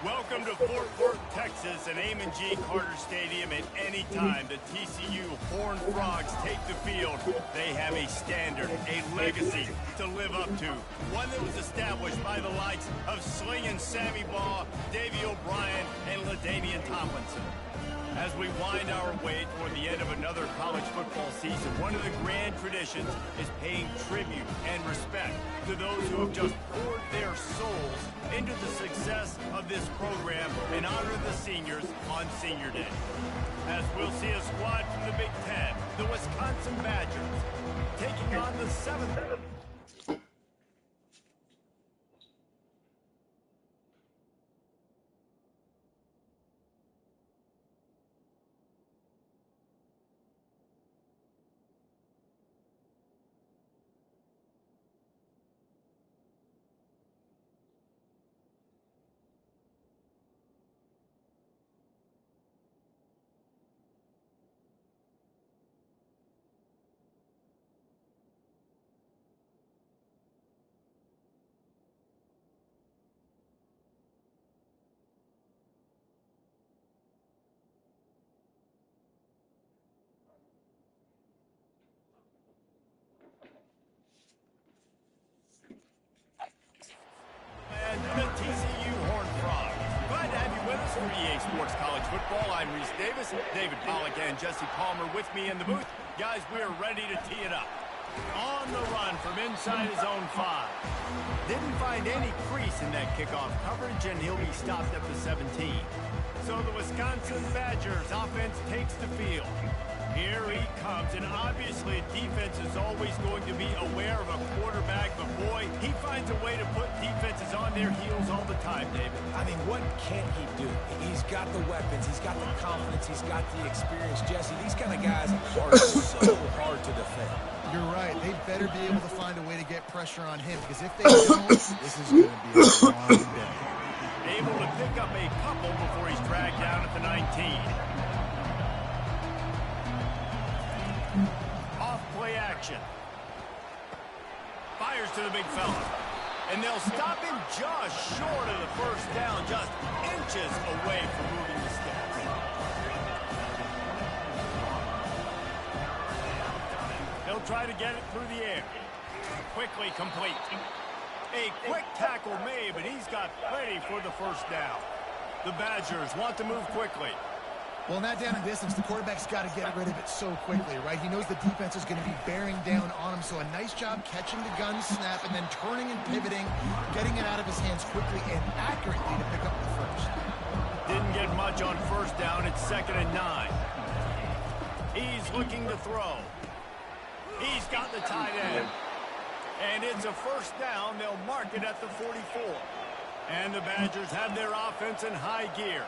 Welcome to Fort Worth, Texas, and Amon G. Carter Stadium. At any time the TCU Horned Frogs take the field, they have a standard, a legacy to live up to. One that was established by the likes of Slingin' Sammy Baugh, Davey O'Brien, and LaDainian Tomlinson. As we wind our way toward the end of another college football season, one of the grand traditions is paying tribute and respect to those who have just poured their souls into the success of this program and honor the seniors on Senior Day. As we'll see a squad from the Big Ten, the Wisconsin Badgers, taking on the 7th. The TCU Horned Frogs. Glad to have you with us for EA Sports College Football. I'm Reese Davis, David Pollack, and Jesse Palmer with me in the booth. Guys, we are ready to tee it up. On the run from inside his own 5. Didn't find any crease in that kickoff coverage, and he'll be stopped at the 17. So the Wisconsin Badgers offense takes the field. Here he comes, and obviously defense is always going to be aware of a quarterback, but boy, he finds a way to put defenses on their heels all the time, David. I mean, what can't he do? He's got the weapons, he's got the confidence, he's got the experience. Jesse, these kind of guys are so hard to defend. You're right. They better be able to find a way to get pressure on him, because if they don't, this is going to be a long day. Able to pick up a couple before he's dragged down at the 19. Off-play action. Fires to the big fella. And they'll stop him just short of the first down, just inches away from moving the sticks. They'll try to get it through the air. Quickly complete. A quick tackle made, but he's got plenty for the first down. The Badgers want to move quickly. Well, in that down and distance, the quarterback's got to get rid of it so quickly, right? He knows the defense is going to be bearing down on him, so a nice job catching the gun snap and then turning and pivoting, getting it out of his hands quickly and accurately to pick up the first. Didn't get much on first down. It's 2nd and 9. He's looking to throw. He's got the tight end. And it's a first down. They'll mark it at the 44. And the Badgers have their offense in high gear.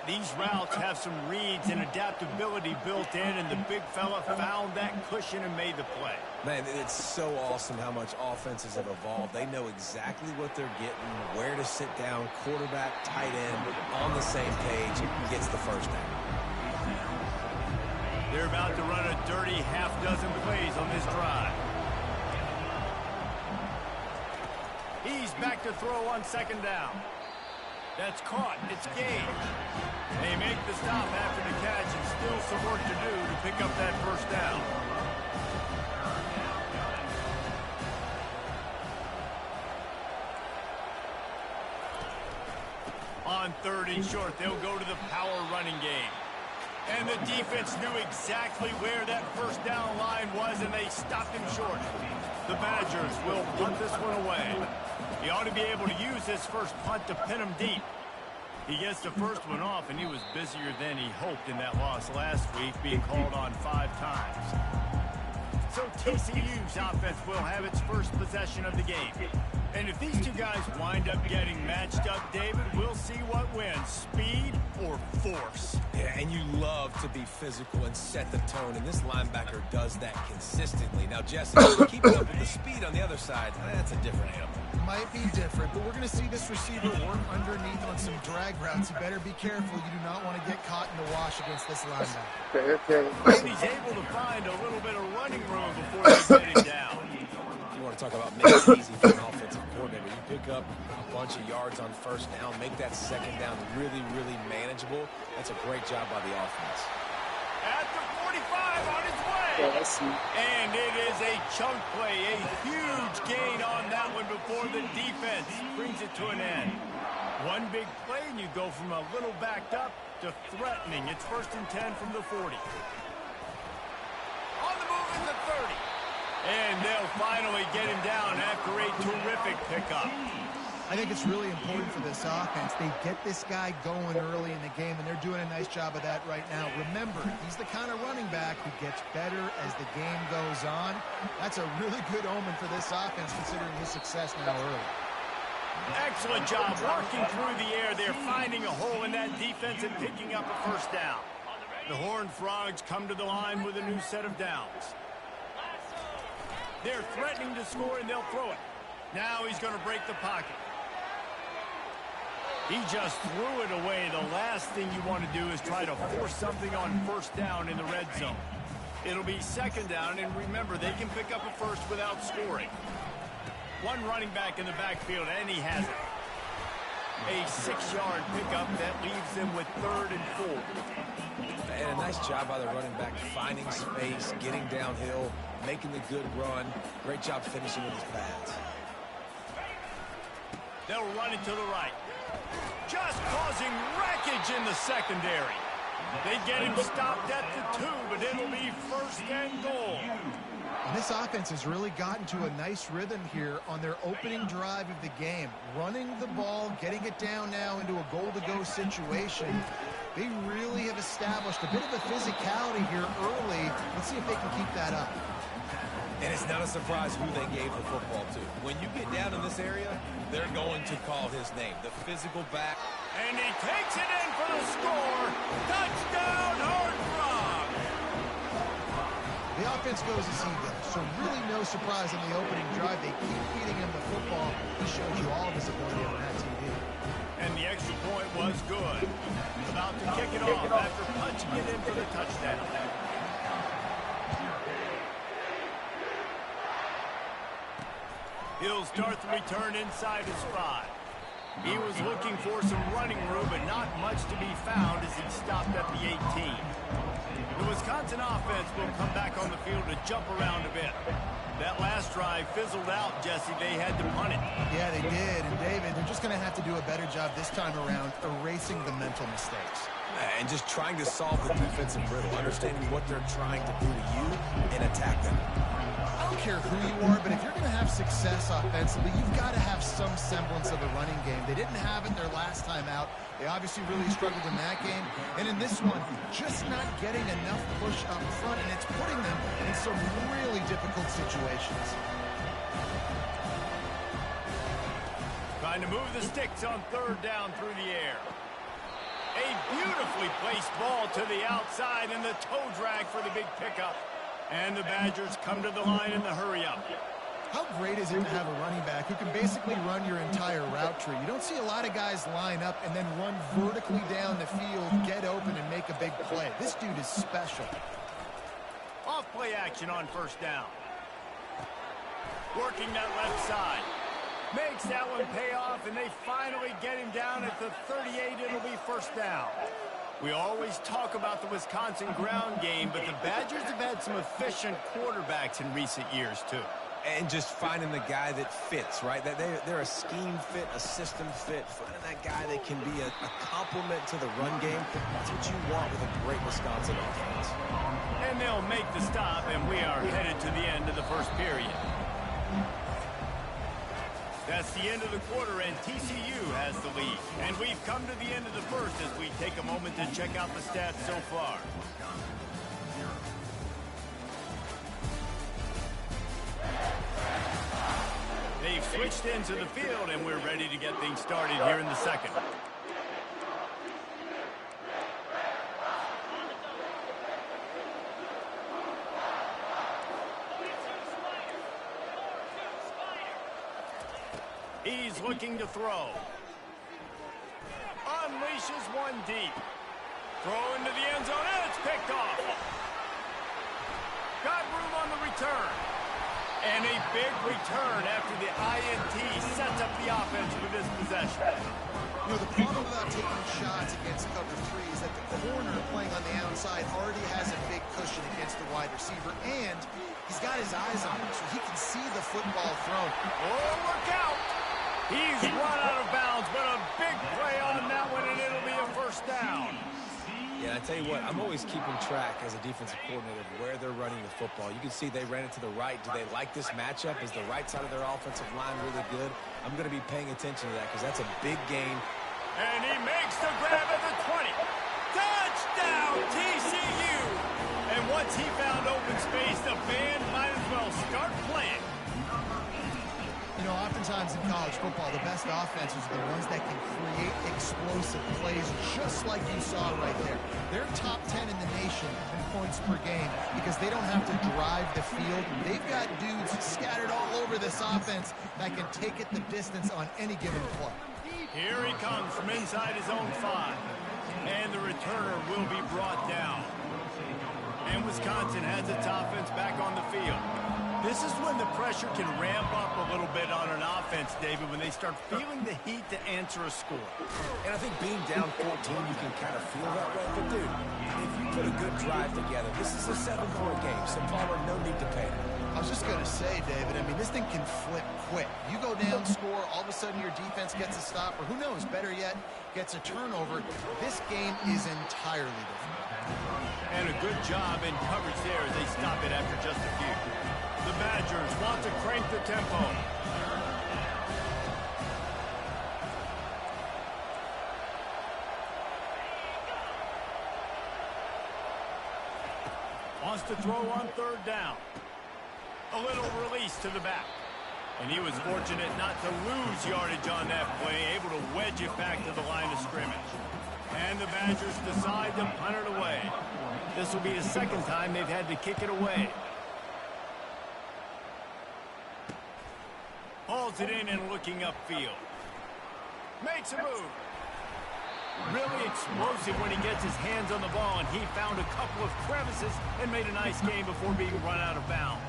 These routes have some reads and adaptability built in, and the big fella found that cushion and made the play. Man, it's so awesome how much offenses have evolved. They know exactly what they're getting, where to sit down, quarterback, tight end, on the same page, gets the first down. They're about to run a dirty half-dozen plays on this drive. He's back to throw on 2nd down. That's caught. It's gained. They make the stop after the catch, and still some work to do to pick up that first down. On 3rd and short, they'll go to the power running game. And the defense knew exactly where that first down line was, and they stopped him short. The Badgers will punt this one away. He ought to be able to use this first punt to pin him deep. He gets the first one off, and he was busier than he hoped in that loss last week, being called on 5 times. So TCU's offense will have its first possession of the game. And if these two guys wind up getting matched up, David, we'll see what wins, speed or force. Yeah, and you love to be physical and set the tone, and this linebacker does that consistently. Now, Jesse, keeping up with the speed on the other side, that's a different animal. Might be different, but we're going to see this receiver work underneath on some drag routes. You better be careful. You do not want to get caught in the wash against this linebacker. And he's able to find a little bit of running room before they get him down. You want to talk about making it easy for an offensive coordinator. You pick pick up a bunch of yards on first down, make that second down really, really manageable. That's a great job by the offense. At the 45 on its way. And it is a chunk play, a huge gain on that one before the defense brings it to an end. One big play, and you go from a little backed up to threatening. It's 1st and 10 from the 40. On the move is the 30. And they'll finally get him down after a terrific pickup. I think it's really important for this offense. They get this guy going early in the game, and they're doing a nice job of that right now. Remember, he's the kind of running back who gets better as the game goes on. That's a really good omen for this offense, considering his success now early. Excellent job working through the air there, finding a hole in that defense and picking up a first down. The Horned Frogs come to the line with a new set of downs. They're threatening to score, and they'll throw it. Now he's going to break the pocket. He just threw it away. The last thing you want to do is try to force something on first down in the red zone. It'll be second down, and remember, they can pick up a first without scoring. One running back in the backfield, and he has it. A 6-yard pickup that leaves them with 3rd and 4. And a nice job by the running back, finding space, getting downhill, making the good run. Great job finishing with his pads. They'll run it to the right. Just causing wreckage in the secondary. They get him stopped at the 2, but it'll be 1st and goal. And this offense has really gotten to a nice rhythm here on their opening drive of the game. Running the ball, getting it down now into a goal-to-go situation. They really have established a bit of a physicality here early. Let's see if they can keep that up. And it's not a surprise who they gave the football to. When you get down in this area, they're going to call his name, the physical back. And he takes it in for the score. Touchdown, Horned Frogs! The offense goes as he goes, so really no surprise on the opening drive. They keep feeding him the football. He showed you all of his ability on that TV. And the extra point was good. About to kick it off after punching it in for the touchdown. He'll start the return inside his 5. He was looking for some running room, but not much to be found as he stopped at the 18. The Wisconsin offense will come back on the field to jump around a bit. That last drive fizzled out, Jesse. They had to punt it. Yeah, they did. And, David, they're just going to have to do a better job this time around erasing the mental mistakes. And just trying to solve the defensive riddle, understanding what they're trying to do to you and attack them. I don't care who you are, but if you're going to have success offensively, you've got to have some semblance of a running game. They didn't have it their last time out. They obviously really struggled in that game. And in this one, just not getting enough push up front, and it's putting them in some really difficult situations. Trying to move the sticks on 3rd down through the air. A beautifully placed ball to the outside, and the toe drag for the big pickup. And the Badgers come to the line in the hurry-up. How great is it to have a running back who can basically run your entire route tree? You don't see a lot of guys line up and then run vertically down the field, get open, and make a big play. This dude is special. Off play action on 1st down. Working that left side. Makes that one pay off, and they finally get him down at the 38. It'll be 1st down. We always talk about the Wisconsin ground game, but the Badgers have had some efficient quarterbacks in recent years, too. And just finding the guy that fits, right? They're a scheme fit, a system fit. Finding that guy that can be a complement to the run game. That's what you want with a great Wisconsin offense. And they'll make the stop, and we are headed to the end of the 1st period. That's the end of the quarter, and TCU has the lead. And we've come to the end of the 1st as we take a moment to check out the stats so far. They've switched into the field, and we're ready to get things started here in the 2nd. He's looking to throw. Unleashes one deep. Throw into the end zone, and it's picked off. Got room on the return. And a big return after the INT sets up the offense with this possession. You know, the problem about taking shots against cover 3 is that the corner playing on the outside already has a big cushion against the wide receiver, and he's got his eyes on him, so he can see the football thrown. Oh, look out! He's run out of bounds, but a big play on that one, and it'll be a first down. Yeah, I tell you what, I'm always keeping track as a defensive coordinator of where they're running the football. You can see they ran it to the right. Do they like this matchup? Is the right side of their offensive line really good? I'm going to be paying attention to that because that's a big game. And he makes the grab at the 20. Touchdown, TCU! And once he found open space, the band might as well start playing. You know, oftentimes in college football, the best offenses are the ones that can create explosive plays, just like you saw right there. They're top 10 in the nation in points per game because they don't have to drive the field. They've got dudes scattered all over this offense that can take it the distance on any given play. Here he comes from inside his own 5. And the returner will be brought down. And Wisconsin has its offense back on the field. This is when the pressure can ramp up a little bit on an offense, David, when they start feeling the heat to answer a score. And I think being down 14, you can kind of feel that way. But, dude, if you put a good drive together, this is a 7-point game, so Palmer, no need to panic. I was just going to say, David, I mean, this thing can flip quick. You go down, score, all of a sudden your defense gets a stop, or who knows, better yet, gets a turnover. This game is entirely different. And a good job in coverage there as they stop it after just a few. The Badgers want to crank the tempo. Wants to throw on 3rd down. A little release to the back. And he was fortunate not to lose yardage on that play, able to wedge it back to the line of scrimmage. And the Badgers decide to punt it away. This will be the second time they've had to kick it away. Hauls it in and looking upfield. Makes a move. Really explosive when he gets his hands on the ball, and he found a couple of crevices and made a nice game before being run out of bounds.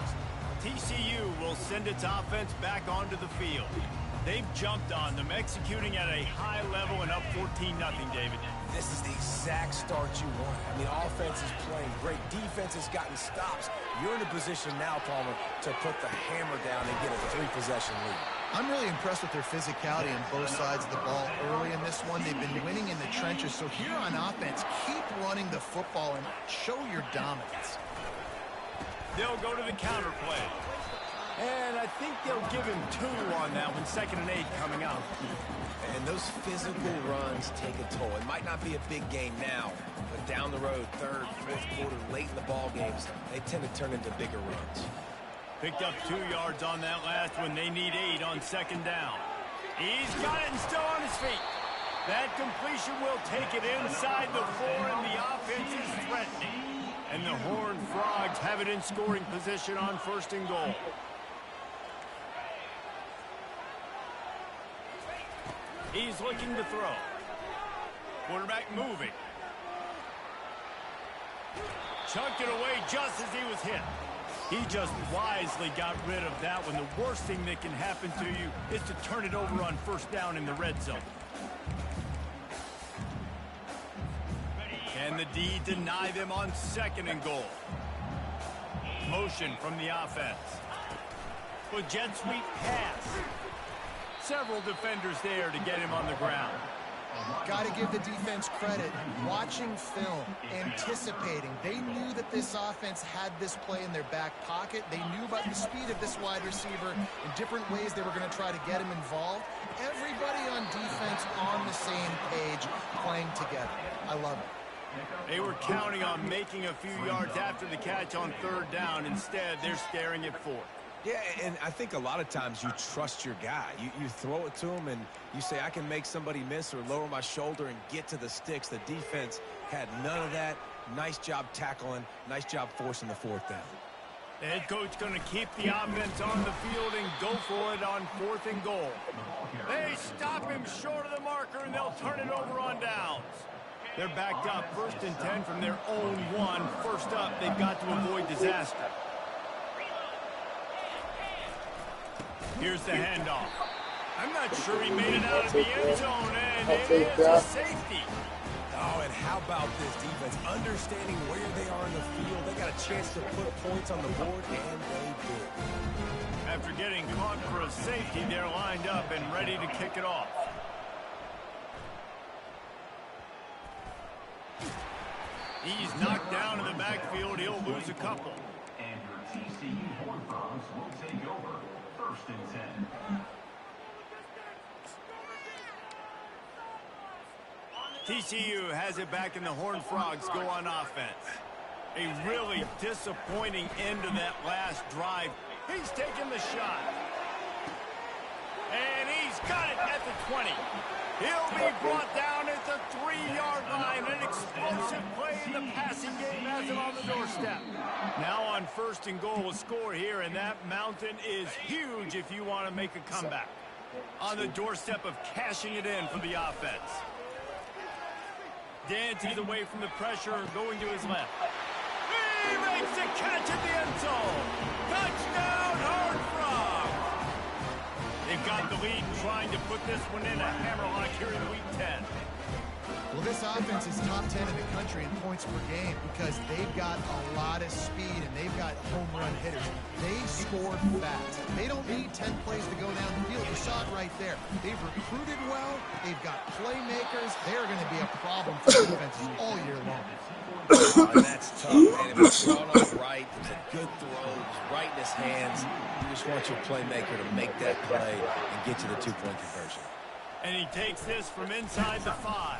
TCU will send its offense back onto the field. They've jumped on them, executing at a high level and up 14-0, David. This is the exact start you want. I mean, offense is playing great. Defense has gotten stops. You're in a position now, Palmer, to put the hammer down and get a 3-possession lead. I'm really impressed with their physicality on both sides of the ball early in this one. They've been winning in the trenches. So here on offense, keep running the football and show your dominance. They'll go to the counter play. And I think they'll give him 2 on that one, 2nd and 8 coming out. And those physical runs take a toll. It might not be a big game now, but down the road, 3rd, 4th quarter, late in the ball games, they tend to turn into bigger runs. Picked up 2 yards on that last one. They need 8 on 2nd down. He's got it and still on his feet. That completion will take it inside the 4, and the offense is threatening. And the Horned Frogs have it in scoring position on 1st and goal. He's looking to throw. Quarterback moving. Chunked it away just as he was hit. He just wisely got rid of that one. The worst thing that can happen to you is to turn it over on 1st down in the red zone. Can the D deny them on 2nd and goal? Motion from the offense. A jet sweep pass. Several defenders there to get him on the ground. Got to give the defense credit. Watching film, anticipating. They knew that this offense had this play in their back pocket. They knew about the speed of this wide receiver in different ways they were going to try to get him involved. Everybody on defense on the same page, playing together. I love it. They were counting on making a few yards after the catch on 3rd down. Instead, they're staring at 4th. Yeah, and I think a lot of times you trust your guy. You throw it to him, and you say, I can make somebody miss or lower my shoulder and get to the sticks. The defense had none of that. Nice job tackling. Nice job forcing the 4th down. The head coach going to keep the offense on the field and go for it on 4th and goal. They stop him short of the marker, and they'll turn it over on downs. They're backed up 1st and 10 from their own 1. First up, they've got to avoid disaster. Here's the handoff. I'm not sure he made it out of the end zone, and it is a safety. Oh, and how about this defense? Understanding where they are in the field. They got a chance to put points on the board, and they did. After getting caught for a safety, they're lined up and ready to kick it off. He's knocked down in the backfield. He'll lose a couple. And your TCU Horned Frogs will take over. 1st and 10. TCU has it back, and the Horned Frogs go on offense. A really disappointing end to that last drive. He's taking the shot. And he's got it at the 20. He'll be brought down at the 3-yard line. An explosive play in the passing game has him on the doorstep. Now on 1st and goal, a score here, and that mountain is huge if you want to make a comeback. On the doorstep of cashing it in for the offense. Dances away from the pressure, going to his left. He makes a catch at the end zone. Touchdown, Horned Frogs. They've got the lead, trying to put this one in a hammerlock here in Week 10. Well, this offense is top 10 in the country in points per game because they've got a lot of speed and they've got home run hitters. They score fast. They don't need 10 plays to go down the field. You saw it right there. They've recruited well. They've got playmakers. They're going to be a problem for defenses all year long. And that's tough, man. If it's thrown off right, it's a good throw. It's right in his hands. You just want your playmaker to make that play and get to the 2-point conversion. And he takes this from inside the 5.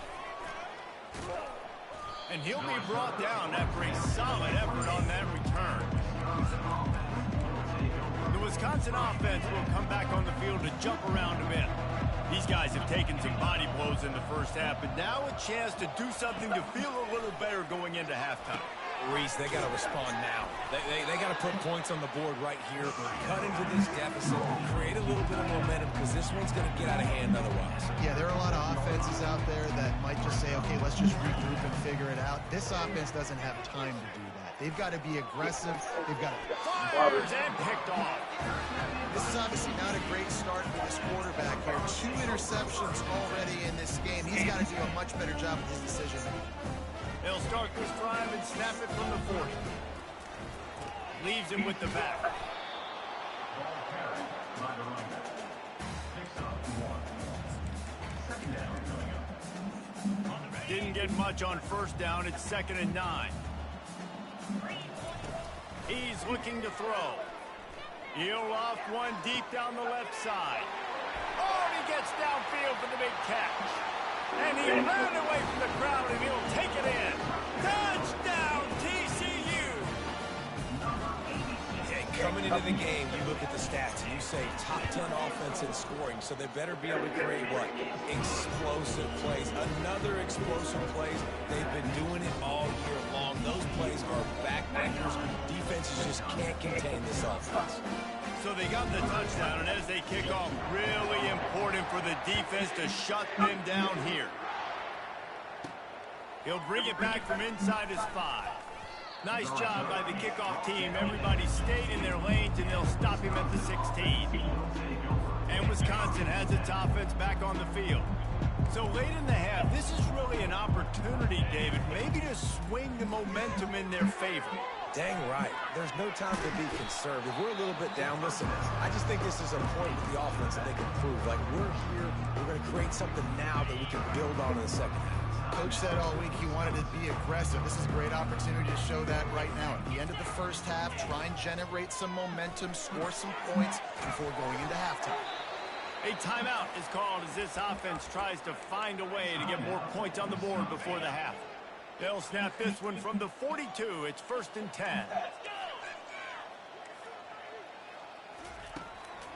And he'll be brought down after a solid effort on that return. The Wisconsin offense will come back on the field to jump around a bit. These guys have taken some body blows in the first half, but now a chance to do something to feel a little better going into halftime. Reese, they got to respond now. They got to put points on the board right here, cut into this deficit, create a little bit of momentum because this one's going to get out of hand otherwise. Yeah, there are a lot of offenses out there that might just say, okay, let's just regroup and figure it out. This offense doesn't have time to do that. They've got to be aggressive. They've got to... Fires and picked off. This is obviously not a great start for this quarterback here. 2 interceptions already in this game. He's got to do a much better job with his decision making. They'll start this drive and snap it from the 40. Leaves him with the back. Didn't get much on 1st down. It's 2nd and 9. He's looking to throw. He'll off one deep down the left side. Oh, he gets downfield for the big catch. And he ran away from the crowd, and he'll take it in. Touchdown, TCU! Yeah, coming into the game, you look at the stats, and you say top 10 offense in scoring, so they better be able to create what? Explosive plays. Another explosive plays. They've been doing it all year long. Those plays are backbreakers. Defenses just can't contain this offense. So they got the touchdown, and as they kick off, really important for the defense to shut them down here. He'll bring it back from inside his 5. Nice job by the kickoff team. Everybody stayed in their lanes, and they'll stop him at the 16. And Wisconsin has its offense back on the field. So late in the half, this is really an opportunity, David, maybe to swing the momentum in their favor. Dang right. There's no time to be conservative. We're a little bit down. Listen, I just think this is a point with the offense that they can prove. Like, we're here. We're going to create something now that we can build on in the second half. Coach said all week he wanted to be aggressive. This is a great opportunity to show that right now. At the end of the first half, try and generate some momentum, score some points before going into halftime. A timeout is called as this offense tries to find a way to get more points on the board before the half. They'll snap this one from the 42. It's 1st and 10.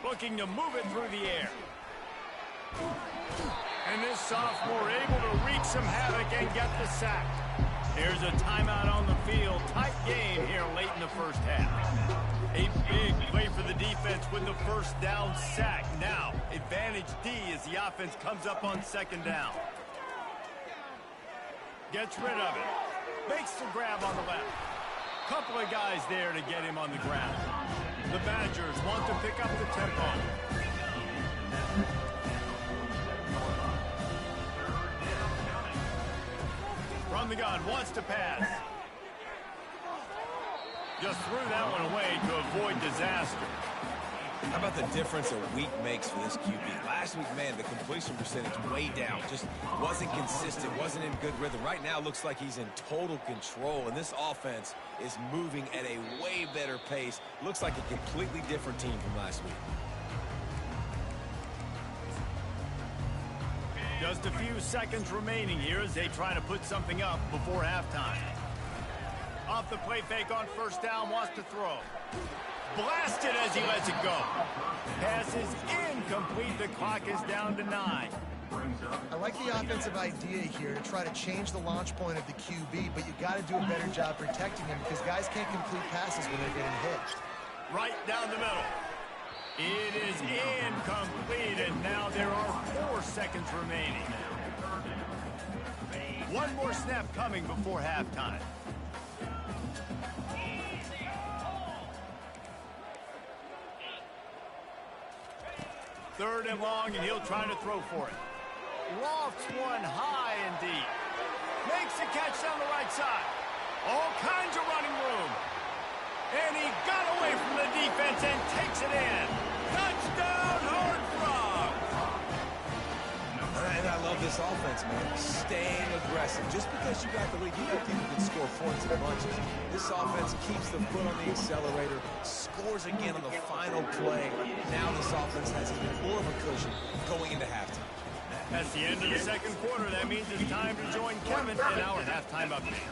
Looking to move it through the air. And this sophomore able to wreak some havoc and get the sack. There's a timeout on the field. Tight game here late in the first half. A big play for the defense with the 1st down sack. Now, advantage D as the offense comes up on 2nd down. Gets rid of it. Makes the grab on the left. Couple of guys there to get him on the ground. The Badgers want to pick up the tempo. From the gun, wants to pass. Just threw that one away to avoid disaster. How about the difference a week makes for this QB? Last week, man, the completion percentage way down. Just wasn't consistent, wasn't in good rhythm. Right now, looks like he's in total control, and this offense is moving at a way better pace. Looks like a completely different team from last week. Just a few seconds remaining here as they try to put something up before halftime. Off the play fake on first down, wants to throw. Blasted as he lets it go. Pass is incomplete. The clock is down to 9. I like the offensive idea here to try to change the launch point of the QB, but you got to do a better job protecting him because guys can't complete passes when they're getting hit. Right down the middle. It is incomplete, and now there are 4 seconds remaining. One more snap coming before halftime. Third and long, and he'll try to throw for it. Lofts one high and deep. Makes the catch down the right side. All kinds of running room. And he got away from the defense and takes it in. Touchdown, Horned Frogs! And I love this offense, man. Staying aggressive. Just because you got the lead, you know people can score points in bunches. This offense keeps the foot on the accelerator, scores again on the final play. Now this offense has even more of a cushion going into halftime. That's the end of the second quarter. That means it's time to join Kevin in our halftime update.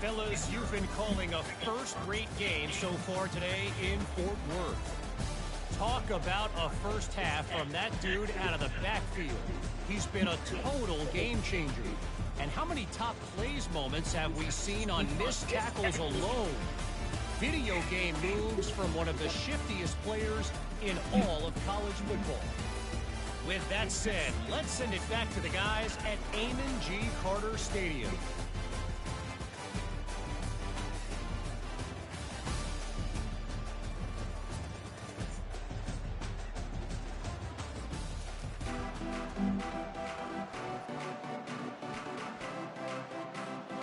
Fellas, you've been calling a first-rate game so far today in Fort Worth. Talk about a first half from that dude out of the backfield. He's been a total game changer. And how many top plays moments have we seen on missed tackles alone? Video game moves from one of the shiftiest players in all of college football. With that said, let's send it back to the guys at Amon G. Carter Stadium.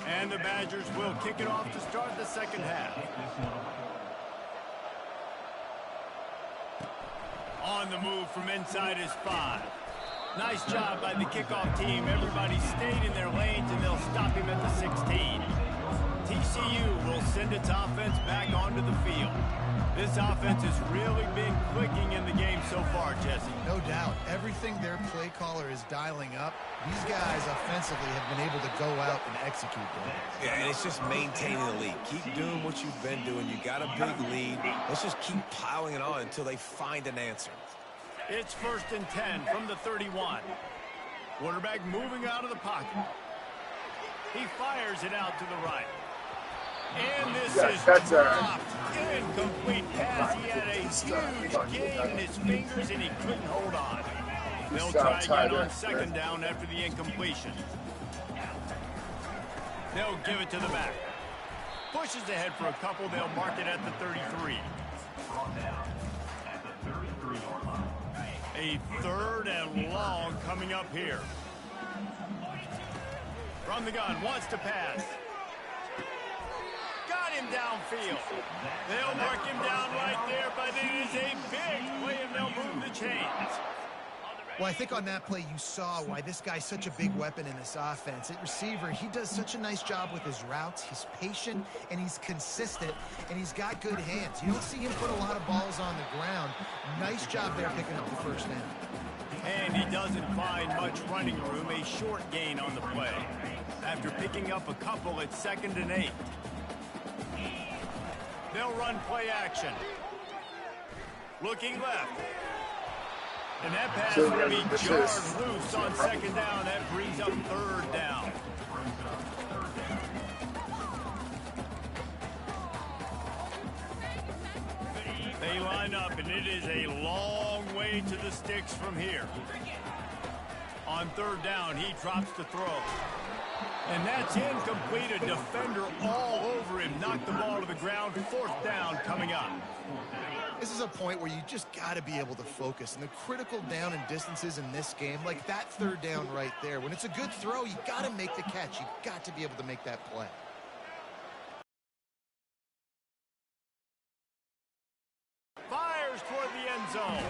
And the Badgers will kick it off to start the second half. On the move from inside his 5. Nice job by the kickoff team. Everybody stayed in their lanes, and they'll stop him at the 16. TCU will send its offense back onto the field. This offense has really been clicking in the game so far, Jesse. No doubt. Everything their play caller is dialing up, these guys offensively have been able to go out and execute them. Yeah, and it's just maintaining the lead. Keep doing what you've been doing. You got a big lead. Let's just keep piling it on until they find an answer. It's 1st and 10 from the 31. Quarterback moving out of the pocket. He fires it out to the right. And this is dropped. Incomplete pass. He had a huge gain in his fingers, and he couldn't hold on. They'll try again on second down after the incompletion. They'll give it to the back. Pushes ahead for a couple. They'll mark it at the 33. A 3rd and long coming up here. From the gun, wants to pass. Got him downfield. They'll mark him down right there, but it is a big play, and they'll move the chains. Well, I think on that play you saw why this guy's such a big weapon in this offense. At receiver, he does such a nice job with his routes. He's patient, and he's consistent, and he's got good hands. You don't see him put a lot of balls on the ground. Nice job there picking up the first down. And he doesn't find much running room, a short gain on the play. After picking up a couple, it's 2nd and 8. They'll run play action. Looking left. And that pass will be jarred loose on 2nd down. That brings up 3rd down. They line up, and it is a long way to the sticks from here. On third down, he drops the throw. And that's incomplete. A defender all over him. Knocked the ball to the ground. Fourth down coming up. This is a point where you just got to be able to focus. And the critical down and distances in this game, like that third down right there, when it's a good throw, you got to make the catch. You got to be able to make that play. Fires toward the end zone.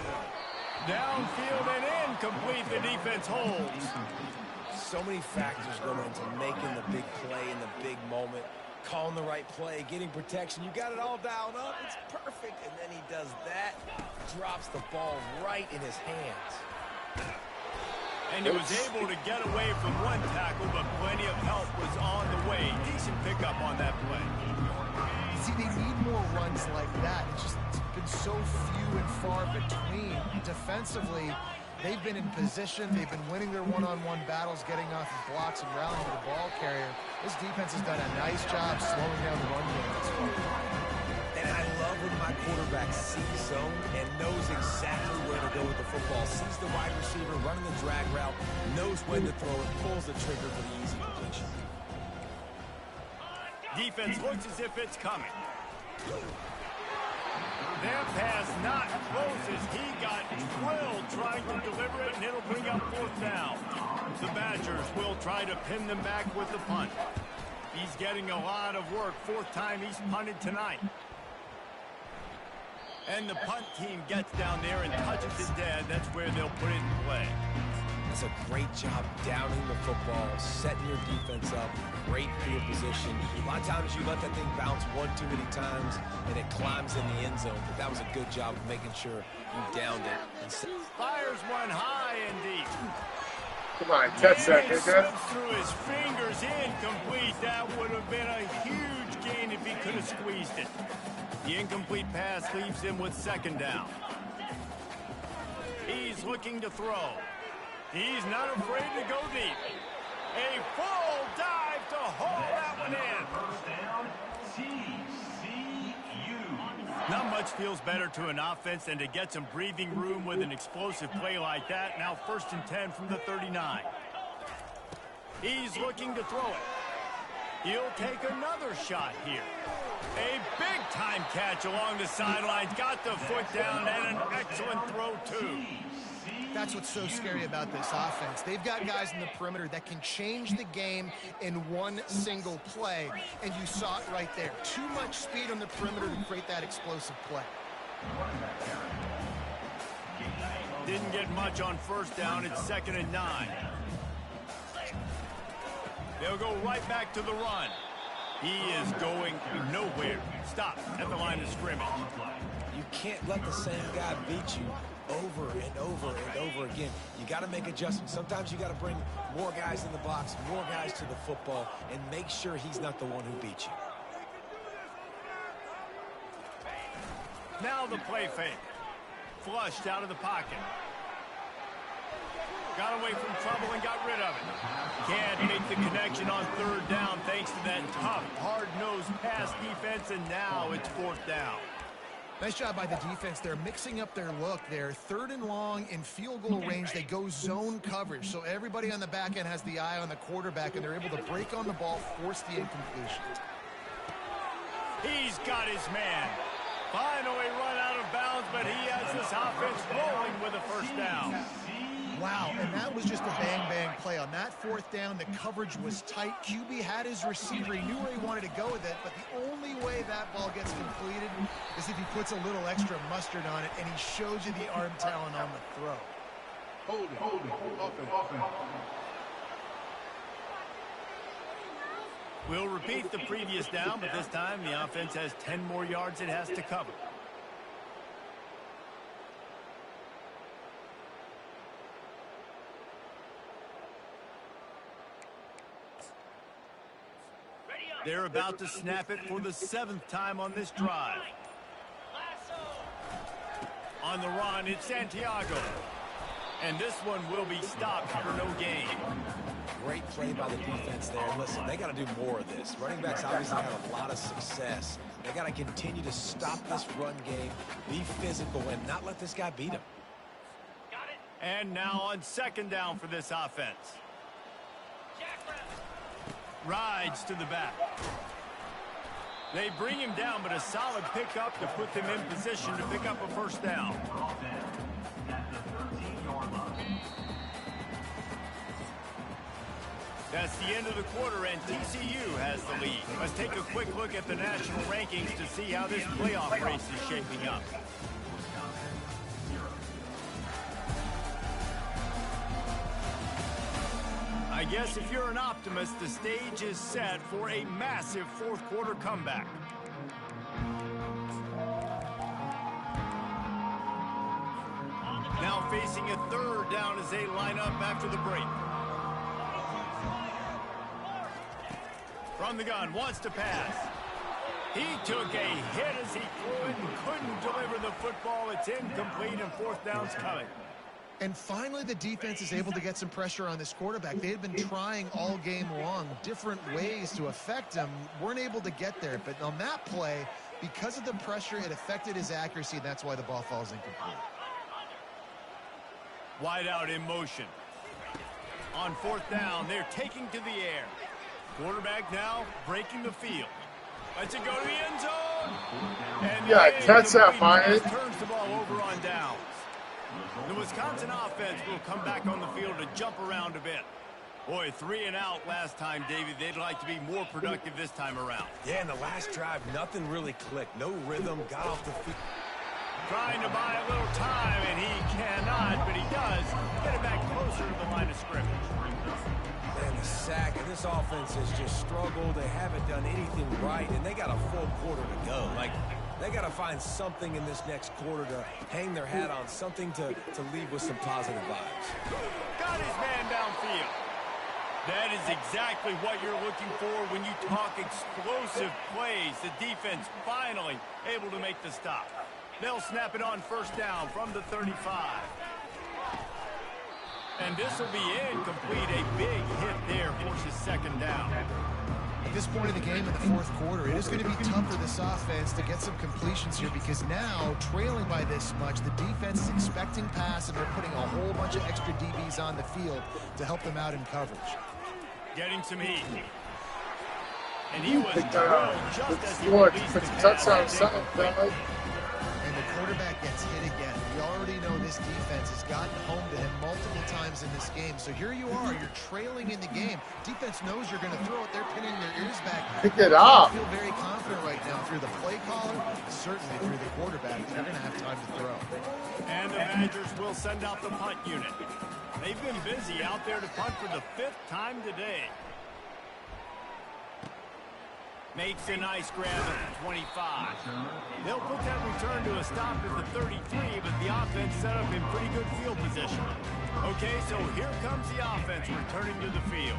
Downfield and incomplete. The defense holds. So many factors go into making the big play in the big moment. Calling the right play, getting protection. You got it all dialed up. It's perfect. And then he does that. Drops the ball right in his hands. And he was able to get away from one tackle, but plenty of help was on the way. Decent pickup on that play. See, they need more runs like that. It's been so few and far between. Defensively, they've been in position. They've been winning their one-on-one battles, getting off of blocks and rallying to the ball carrier. This defense has done a nice job slowing down the run game this far. And I love when my quarterback sees zone and knows exactly where to go with the football. Sees the wide receiver running the drag route, knows when to throw it, pulls the trigger for the easy completion. Defense looks as if it's coming. That pass not close as he got drilled trying to deliver it, and it'll bring up fourth down. The Badgers will try to pin them back with the punt. He's getting a lot of work. Fourth time he's punted tonight. And the punt team gets down there and touches it dead. That's where they'll put it in play. That's a great job downing the football, setting your defense up, great field position. A lot of times you let that thing bounce one too many times and it climbs in the end zone, but that was a good job of making sure you downed it. Fires one high and deep. Come on, touch that, It slips through his fingers, incomplete. That would have been a huge gain if he could have squeezed it. The incomplete pass leaves him with second down. He's looking to throw. He's not afraid to go deep. A full dive to haul that one in. First down, TCU. Not much feels better to an offense than to get some breathing room with an explosive play like that. Now 1st and 10 from the 39. He's looking to throw it. He'll take another shot here. A big-time catch along the sidelines. Got the foot down and an excellent throw, too. That's what's so scary about this offense. They've got guys in the perimeter that can change the game in one single play, and you saw it right there. Too much speed on the perimeter to create that explosive play. Didn't get much on first down. It's 2nd and 9. They'll go right back to the run. He is going nowhere. Stop at the line of scrimmage. You can't let the same guy beat you over and over and over again. You got to make adjustments. Sometimes you got to bring more guys in the box, more guys to the football, and make sure he's not the one who beat you. Now the play fake. Flushed out of the pocket. Got away from trouble and got rid of it. Can't make the connection on third down thanks to that tough, hard-nosed pass defense, and now it's fourth down. Nice job by the defense. They're mixing up their look. They're 3rd and long in field goal range. They go zone coverage. So everybody on the back end has the eye on the quarterback, and they're able to break on the ball, force the incompletion. He's got his man. Finally run out of bounds, but he has this offense rolling with a first down. Wow, and that was just a bang-bang play. On that 4th down, the coverage was tight. QB had his receiver. He knew where he wanted to go with it, but the only way that ball gets completed is if he puts a little extra mustard on it, and he shows you the arm talent on the throw. Hold it. We'll repeat the previous down, but this time the offense has 10 more yards it has to cover. They're about to snap it for the 7th time on this drive. On the run, it's Santiago. And this one will be stopped for no gain. Great play by the defense there. Listen, they got to do more of this. Running backs obviously had a lot of success. They got to continue to stop this run game, be physical, and not let this guy beat him. And now on second down for this offense. Rides to the back. They bring him down, but a solid pickup to put them in position to pick up a first down. That's the end of the quarter, and TCU has the lead. Let's take a quick look at the national rankings to see how this playoff race is shaping up. I guess if you're an optimist, the stage is set for a massive fourth quarter comeback. Now facing a third down as they line up after the break. From the gun, wants to pass. He took a hit as he threw it and couldn't deliver the football. It's incomplete and fourth down's coming. And finally, the defense is able to get some pressure on this quarterback. They had been trying all game long, different ways to affect him. Weren't able to get there. But on that play, because of the pressure, it affected his accuracy. And that's why the ball falls incomplete. Wide out in motion. On fourth down, they're taking to the air. Quarterback now breaking the field. Lets it go to the end zone. And Yeah, catch that, Mike. Turns the ball over on downs. The Wisconsin offense will come back on the field to jump around a bit. Boy, 3 and out last time, David. They'd like to be more productive this time around. Yeah, in the last drive, nothing really clicked. No rhythm, got off the field. Trying to buy a little time, and he cannot, but he does get it back closer to the line of scrimmage. Man, the sack, and this offense has just struggled. They haven't done anything right, and they got a full quarter to go. Like, they got to find something in this next quarter to hang their hat on, something to leave with some positive vibes. Got his man downfield. That is exactly what you're looking for when you talk explosive plays. The defense finally able to make the stop. They'll snap it on first down from the 35. And this will be incomplete. A big hit there forces second down. At this point in the game in the fourth quarter, it is going to be tough for this offense to get some completions here because now, trailing by this much, the defense is expecting pass and they're putting a whole bunch of extra DBs on the field to help them out in coverage. Getting some heat. And he was drilled just as he Lord, released it's the a pass. touchdown sound, guys. And the quarterback gets hit again. We already know this defense has gotten home to him multiple times in this game. So here you are, you're trailing in the game. Defense knows you're going to throw it. They're pinning their ears back. Pick it up. I feel very confident right now through the play caller, certainly through the quarterback. They're going to have time to throw. And the Badgers will send out the punt unit. They've been busy out there to punt for the 5th time today. Makes a nice grab at the 25. They'll put that return to a stop at the 33, but the offense set up in pretty good field position. Okay, so here comes the offense returning to the field.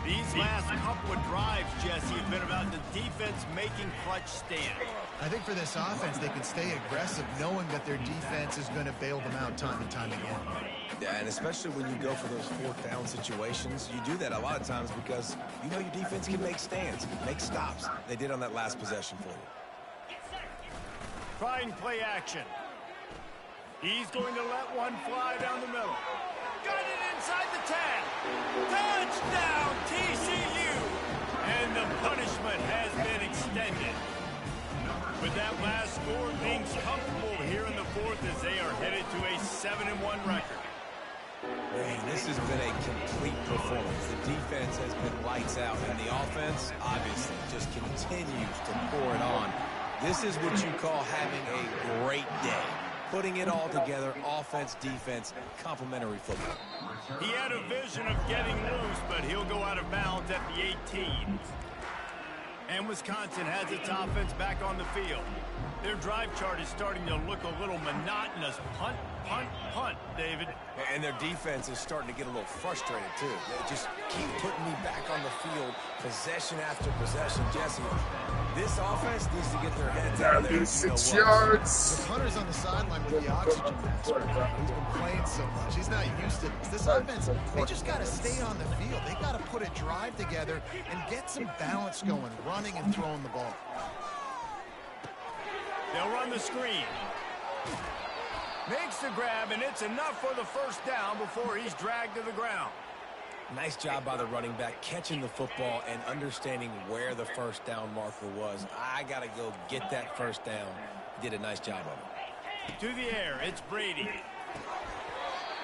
These last couple of drives, Jesse, have been about the defense making clutch stands. I think for this offense, they can stay aggressive knowing that their defense is going to bail them out time and time again. Yeah, and especially when you go for those fourth down situations, you do that a lot of times because you know your defense can make stands, make stops. They did on that last possession for you. Trying play action. He's going to let one fly down the middle. Got it inside the 10. Touchdown, TCU! And the punishment has been extended. With that last score, things comfortable here in the fourth as they are headed to a 7-1 record. Man, this has been a complete performance. The defense has been lights out, and the offense, obviously, just continues to pour it on. This is what you call having a great day. Putting it all together, offense, defense, complementary football. He had a vision of getting loose, but he'll go out of bounds at the 18. And Wisconsin has its offense back on the field. Their drive chart is starting to look a little monotonous. Punt, punt, punt, David. And their defense is starting to get a little frustrated, too. They just keep putting me back on the field, possession after possession. Jesse, this offense needs to get their heads out of there. Lose 6 yards. The punter's on the sideline with the oxygen mask. He's been playing so much. He's not used to this. This offense, they just got to stay on the field. They got to put a drive together and get some balance going, running and throwing the ball. They'll run the screen. Makes the grab, and it's enough for the first down before he's dragged to the ground. Nice job by the running back catching the football and understanding where the first down marker was. I got to go get that first down. He did a nice job of it. To the air, it's Brady.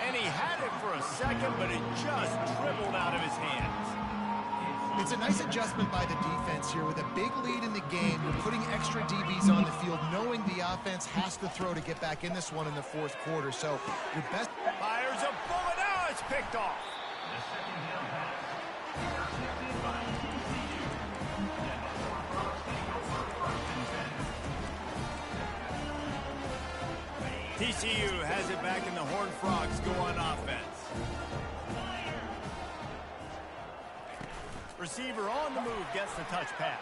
And he had it for a second, but it just dribbled out of his hands. It's a nice adjustment by the defense here. With a big lead in the game, you're putting extra DBs on the field, knowing the offense has to throw to get back in this one in the fourth quarter. So your best... Fires a bullet. Now it's picked off. The second down pass. Intercepted by TCU. And the Horned Frogs take over first and 10. TCU has it back, and the Horned Frogs go on offense. Receiver on the move gets the touch pass.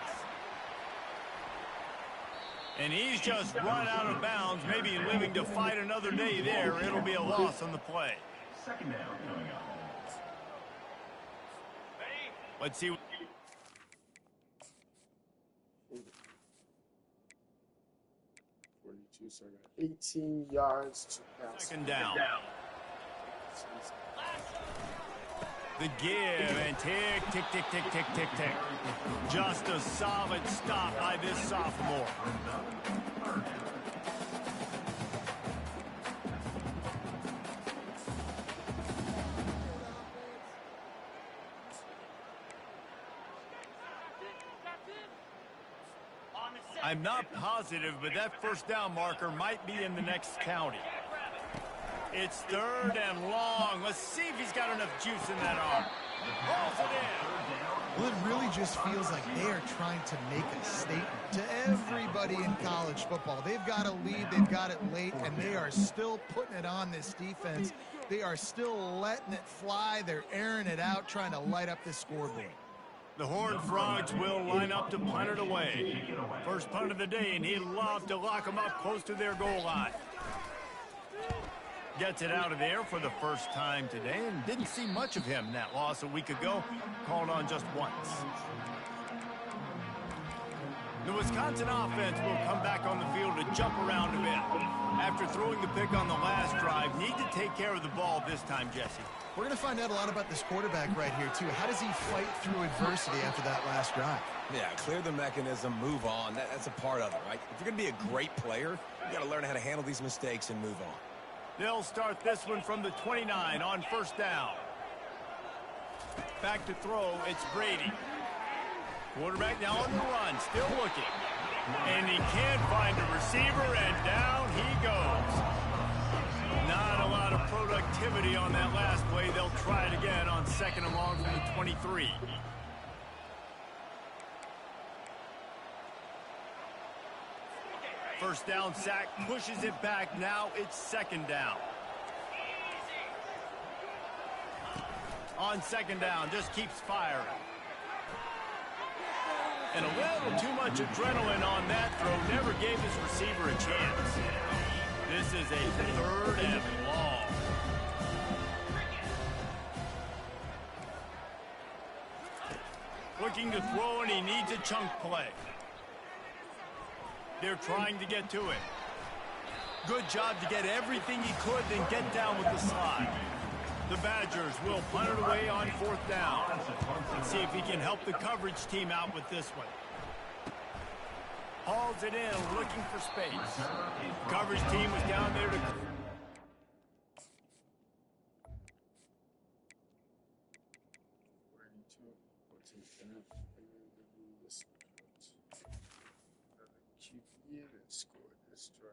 And he's just run out of bounds, maybe living to fight another day there. It'll be a loss on the play. Second down coming up. Let's see. 42, so I got 18 yards to pass. Second down. The give and tick, tick, tick, tick, tick, tick, tick. Just a solid stop by this sophomore. I'm not positive, but that first down marker might be in the next county. It's third and long. Let's see if he's got enough juice in that arm. Hauls it in. Well, it really just feels like they are trying to make a statement to everybody in college football. They've got a lead, they've got it late, and they are still putting it on this defense. They are still letting it fly. They're airing it out, trying to light up this scoreboard. The Horned Frogs will line up to punt it away. First punt of the day, and he'd love to lock them up close to their goal line. Gets it out of there for the first time today, and didn't see much of him. That loss a week ago, called on just once. The Wisconsin offense will come back on the field to jump around a bit. After throwing the pick on the last drive, need to take care of the ball this time, Jesse. We're going to find out a lot about this quarterback right here, too. How does he fight through adversity after that last drive? Yeah, clear the mechanism, move on. That's a part of it, right? If you're going to be a great player, you got to learn how to handle these mistakes and move on. They'll start this one from the 29 on first down. Back to throw, it's Brady. Quarterback now on the run, still looking. And he can't find a receiver, and down he goes. Not a lot of productivity on that last play. They'll try it again on second and long from the 23. First down sack, pushes it back. Now it's second down. On second down, just keeps firing. And a little too much adrenaline on that throw. Never gave his receiver a chance. This is a third and long. Looking to throw, and he needs a chunk play. They're trying to get to it. Good job to get everything he could, then get down with the slide. The Badgers will punt it away on fourth down. Let's see if he can help the coverage team out with this one. Hauls it in, looking for space. Coverage team was down there to... Scored this drive.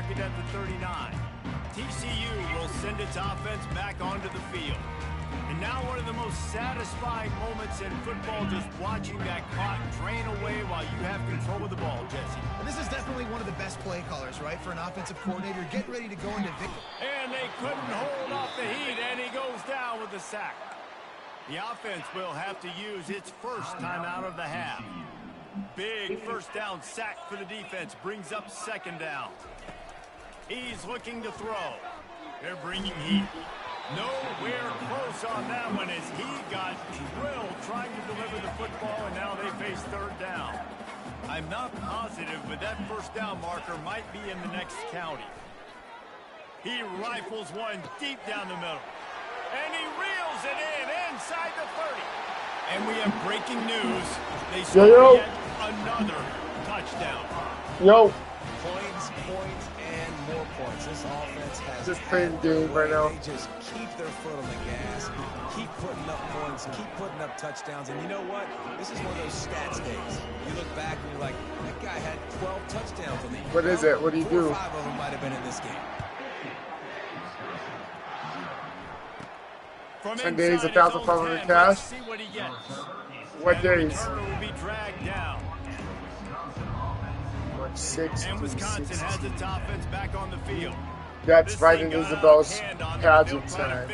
mark it at the 39. TCU will send its offense back onto the field. And now one of the most satisfying moments in football, just watching that clock drain away while you have control of the ball, Jesse. And this is definitely one of the best play callers, right, for an offensive coordinator. Get ready to go into victory. And they couldn't hold off the heat, and he goes down with the sack. The offense will have to use its first time out of the half. Big first down sack for the defense, brings up second down. He's looking to throw. They're bringing heat. Nowhere close on that one as he got drilled trying to deliver the football, and now they face third down. I'm not positive, but that first down marker might be in the next county. He rifles one deep down the middle. And he reels it in inside the 30. And we have breaking news. They score yet another touchdown. Points, and more points. This offense has just playing game right now. They just keep their foot on the gas, keep putting up points, keep putting up touchdowns. And you know what? This is one of those stats days. You look back and you're like, that guy had 12 touchdowns on the year. What is it? What do you do? 4 or 5 of them might have been in this game. From 10 days, 1,500 cash. What days? Will be dragged down. 6. And Wisconsin has its offense back on the field. That's right in Isabel's pageant time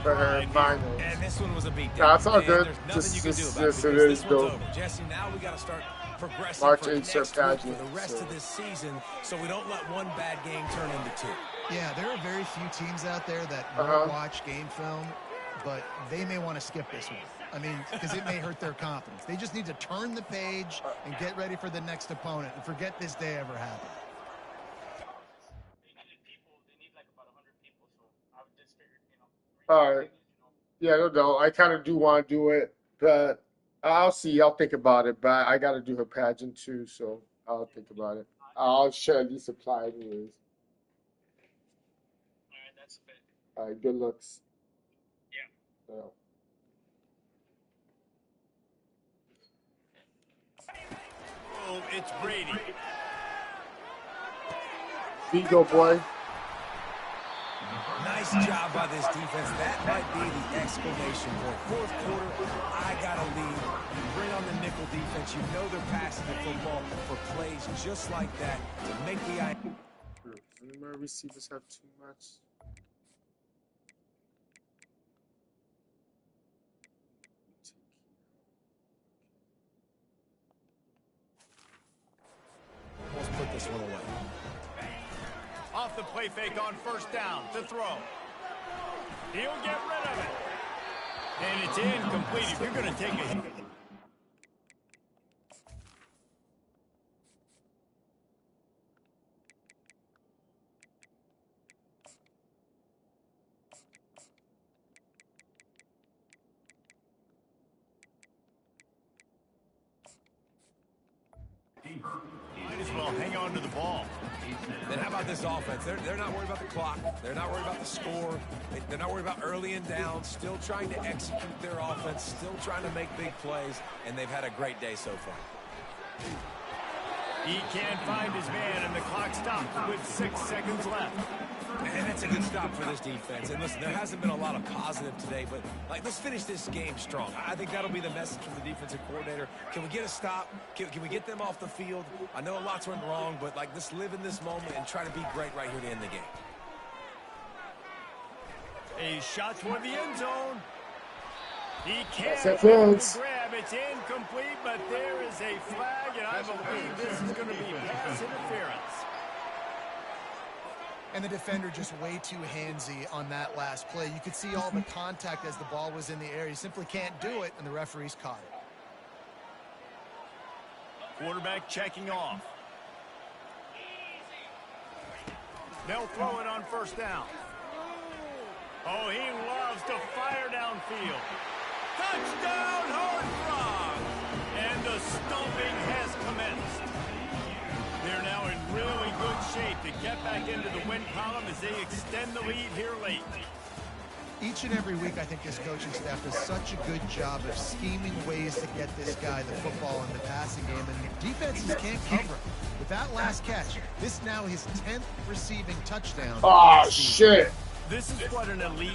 for her finals. And this one was a beatdown. That's all good. Just It is though. Jesse, now we got to start progressing March for 8th, next pageant, for the rest of this season, so we don't let one bad game turn into 2. Yeah, there are very few teams out there that won't watch game film, but they may want to skip this one. I mean, because it may hurt their confidence. They just need to turn the page and get ready for the next opponent and forget this day ever happened. All right. Yeah, no. I kind of do want to do it, but I'll see. I'll think about it. But I got to do her pageant too, so I'll think about it. I'll share at least apply anyways. All right, that's a bit. All right, good looks. Yeah. Oh, it's Brady. Vigo boy. Nice job by this defense. That might be the exclamation point. Fourth quarter, I got a lead. You bring on the nickel defense. You know they're passing the football for plays just like that to make the eye. Any of my receivers have too much? Let's put this one away. Off the play fake on first down to throw. He'll get rid of it. And it's incomplete. If you're going to take a hit. Might as well hang on to the ball. Then how about this offense? They're not worried about the clock. They're not worried about the score. They're not worried about early and down. Still trying to execute their offense. Still trying to make big plays. And they've had a great day so far. He can't find his man, and the clock stops with 6 seconds left. And that's a good stop for this defense. And listen, there hasn't been a lot of positive today, but let's finish this game strong. I think that'll be the message from the defensive coordinator. Can we get a stop? Can we get them off the field? I know lots went wrong, but let's live in this moment and try to be great right here to end the game. A shot toward the end zone. He can't That's grab. It's incomplete, but there is a flag, and I believe this is going to be pass interference. And the defender just way too handsy on that last play. You could see all the contact as the ball was in the air. He simply can't do it, and the referees caught it. Quarterback checking off. They'll throw it on first down. Oh, he loves to fire downfield. Touchdown, Horned Frogs! And the stomping has commenced. They're now in really good shape to get back into the win column as they extend the lead here late. Each and every week, I think this coaching staff does such a good job of scheming ways to get this guy the football in the passing game, and defenses can't cover. The With that last catch, this now his 10th receiving touchdown. Oh, this season. shit. This is what an elite